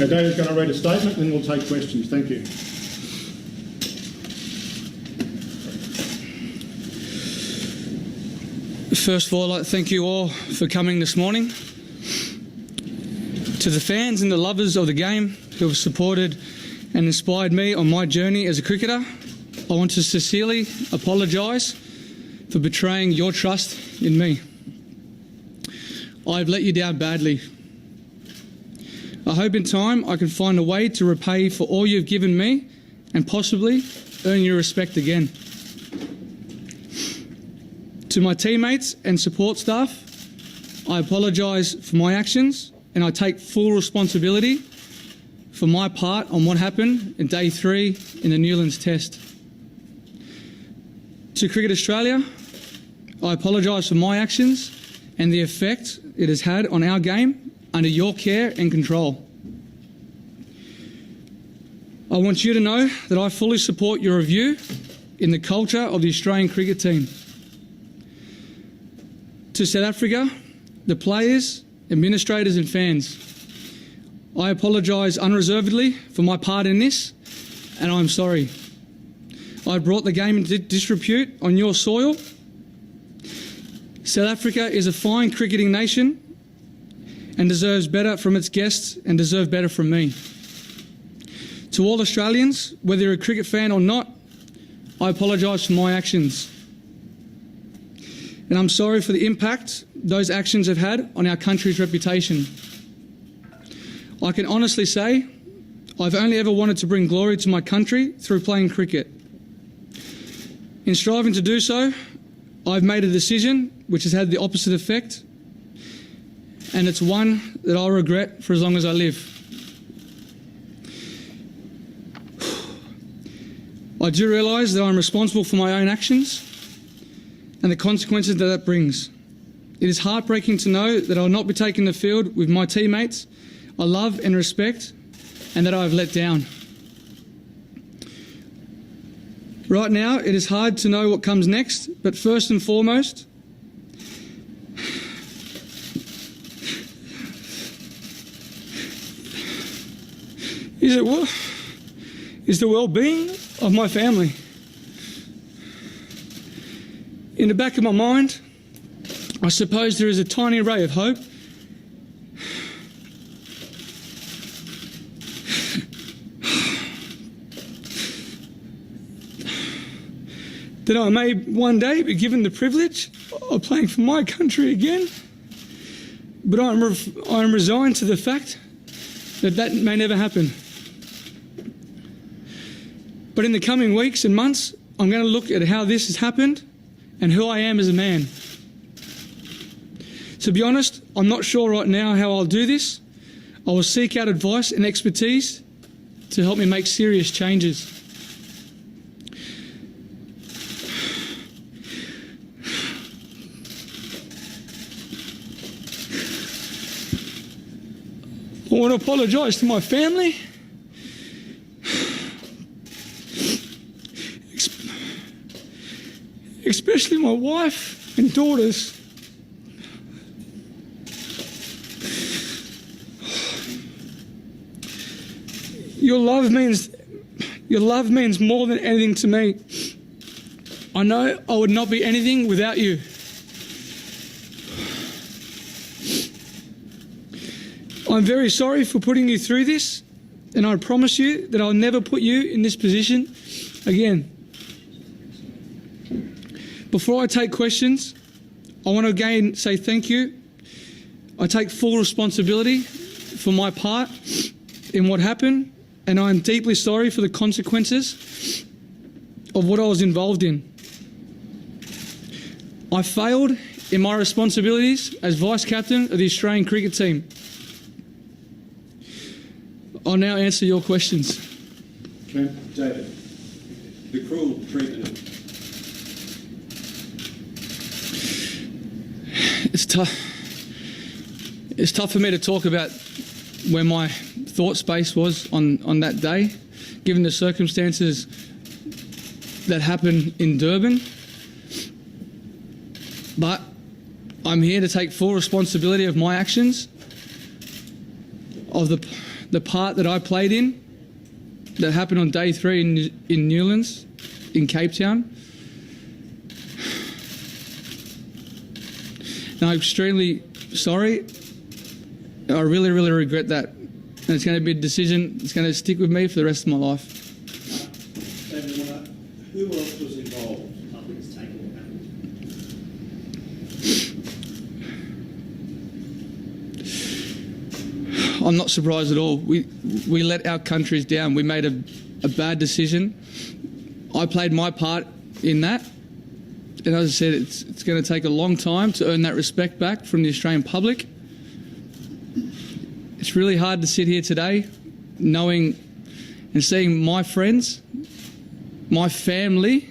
So David's going to read a statement and then we'll take questions. Thank you. First of all, I'd like to thank you all for coming this morning. To the fans and the lovers of the game who have supported and inspired me on my journey as a cricketer, I want to sincerely apologise for betraying your trust in me. I've let you down badly. I hope in time I can find a way to repay for all you've given me and possibly earn your respect again. To my teammates and support staff, I apologise for my actions and I take full responsibility for my part on what happened in Day 3 in the Newlands Test. To Cricket Australia, I apologise for my actions and the effect it has had on our game under your care and control. I want you to know that I fully support your review in the culture of the Australian cricket team. To South Africa, the players, administrators and fans, I apologise unreservedly for my part in this, and I'm sorry. I brought the game into disrepute on your soil. South Africa is a fine cricketing nation and deserves better from its guests and deserve better from me. To all Australians, whether you're a cricket fan or not, I apologise for my actions. And I'm sorry for the impact those actions have had on our country's reputation. I can honestly say I've only ever wanted to bring glory to my country through playing cricket. In striving to do so, I've made a decision which has had the opposite effect, and it's one that I'll regret for as long as I live. I do realise that I'm responsible for my own actions and the consequences that brings. It is heartbreaking to know that I will not be taking the field with my teammates I love and respect and that I have let down. Right now, it is hard to know what comes next, but first and foremost, is the well-being of my family. In the back of my mind, I suppose there is a tiny ray of hope that I may one day be given the privilege of playing for my country again, but I'm resigned to the fact that that may never happen. But in the coming weeks and months, I'm going to look at how this has happened and who I am as a man. To be honest, I'm not sure right now how I'll do this. I will seek out advice and expertise to help me make serious changes. I want to apologise to my family, especially my wife and daughters. Your love means more than anything to me. I know I would not be anything without you. I'm very sorry for putting you through this, and I promise you that I'll never put you in this position again. Before I take questions, I want to again say thank you. I take full responsibility for my part in what happened, and I am deeply sorry for the consequences of what I was involved in. I failed in my responsibilities as vice-captain of the Australian cricket team. I'll now answer your questions. David, the cruel treatment. It's tough for me to talk about where my thought space was on that day, given the circumstances that happened in Durban. But I'm here to take full responsibility of my actions, of the the part that I played in, that happened on day 3 in Newlands, in Cape Town. And I'm extremely sorry. I really, really regret that. And it's going to be a decision that's going to stick with me for the rest of my life. Who else was involved? I'm not surprised at all. We let our countries down. We made a bad decision. I played my part in that. And as I said, it's going to take a long time to earn that respect back from the Australian public. It's really hard to sit here today knowing and seeing my friends, my family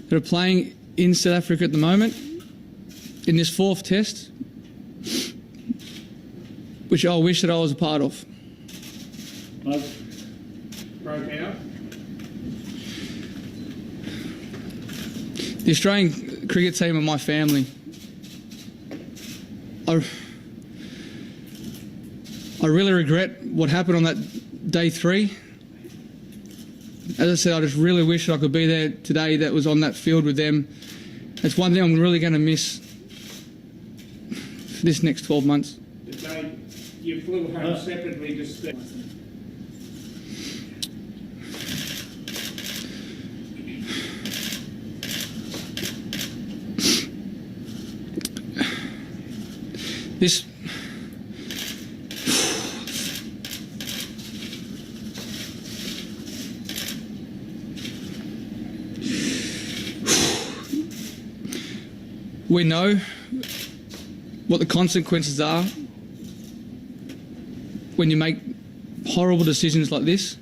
that are playing in South Africa at the moment in this 4th test, which I wish that I was a part of. Broke out. The Australian cricket team are my family. I really regret what happened on that day 3. As I said, I just really wish I could be there today that was on that field with them. That's one thing I'm really going to miss for this next 12 months. The day you flew home separately to stay. This we know what the consequences are when you make horrible decisions like this.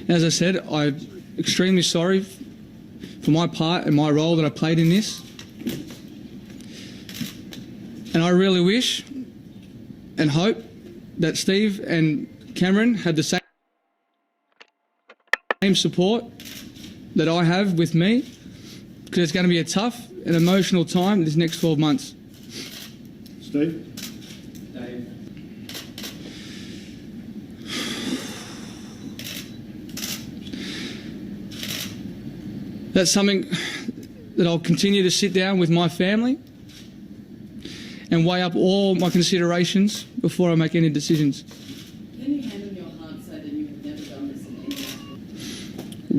And as I said, I'm extremely sorry for my part and my role that I played in this. And I really wish and hope that Steve and Cameron had the same support that I have with me, because it's going to be a tough and emotional time this next 12 months. Steve? Dave. That's something that I'll continue to sit down with my family and weigh up all my considerations before I make any decisions. Can you hand on your heart say that you have never done this in any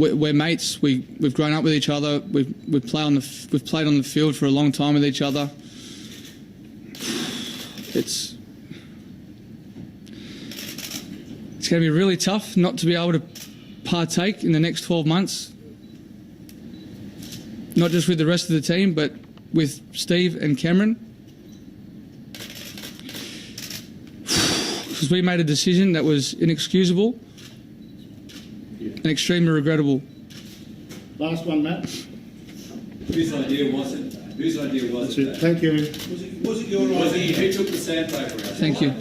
way? We're mates. We've grown up with each other. We've played on the field for a long time with each other. It's going to be really tough not to be able to partake in the next 12 months, not just with the rest of the team, but with Steve and Cameron. Because we made a decision that was inexcusable and extremely regrettable. Last one, Matt. Whose idea was it? Whose idea was That's it. Thank you. Was it your idea? Who took the sandpaper out? Thank you.